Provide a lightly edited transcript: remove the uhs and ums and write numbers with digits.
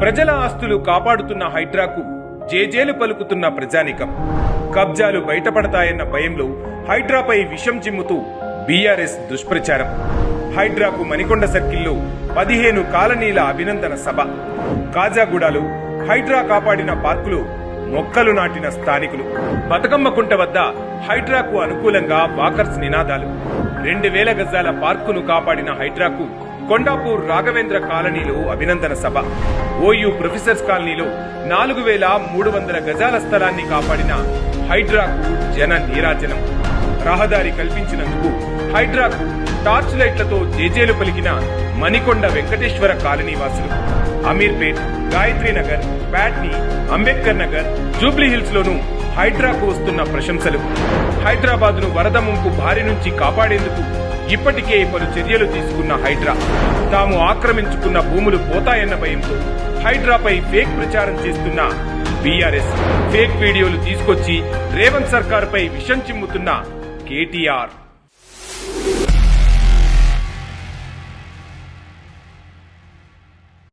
ప్రజల ఆస్తులు కాపాడుతున్న హైడ్రాకు జేజేలు పలుకుతున్న ప్రజానికం. కబ్జాలు బయటపడతాయన్న భయంలో హైడ్రాపై విషం చిమ్ముతూ బీఆర్ఎస్ దుష్ప్రచారం. హైడ్రాకు మణికొండ సర్కిల్లో 15 కాలనీల అభినందన సభ. కాజాగూడలో హైడ్రా కాపాడిన పార్కులో మొక్కలు నాటిన స్థానికులు. బతుకమ్మకుంట వద్ద హైడ్రాకు అనుకూలంగా వాకర్స్ నినాదాలు. 2000 గజాల పార్కును కాపాడిన హైడ్రాకు కొండాపూర్ రాఘవేంద్ర కాలనీలో అభినందన సభ. ఓయూ ప్రొఫెసర్స్ కాలనీలో 4300 గజాల స్థలాన్ని కాపాడిన హైడ్రాకు జన నీరాజనం. రహదారి కల్పించినందుకు హైడ్రాకు టార్చ్ లైట్లతో జేజేలు పలికిన మణికొండ వెంకటేశ్వర కాలనీ వాసులు. అమీర్పేట్, గాయత్రీనగర్, ప్యాట్నీ, అంబేద్కర్ నగర్, జూబ్లీహిల్స్ లోనూ హైడ్రాకు వస్తున్న ప్రశంసలు. హైదరాబాద్ ను వరద ముంపు బారి నుంచి కాపాడేందుకు ఇప్పటికే పలు చర్యలు తీసుకున్న హైడ్రా తాము ఆక్రమించుకున్న భూములు పోతాయన్న భయంతో హైడ్రాపై ఫేక్ ప్రచారం చేస్తున్న బీఆర్ఎస్. ఫేక్ వీడియోలు తీసుకొచ్చి రేవంత్ సర్కారుపై విషం చిమ్ముతున్న కేటీఆర్.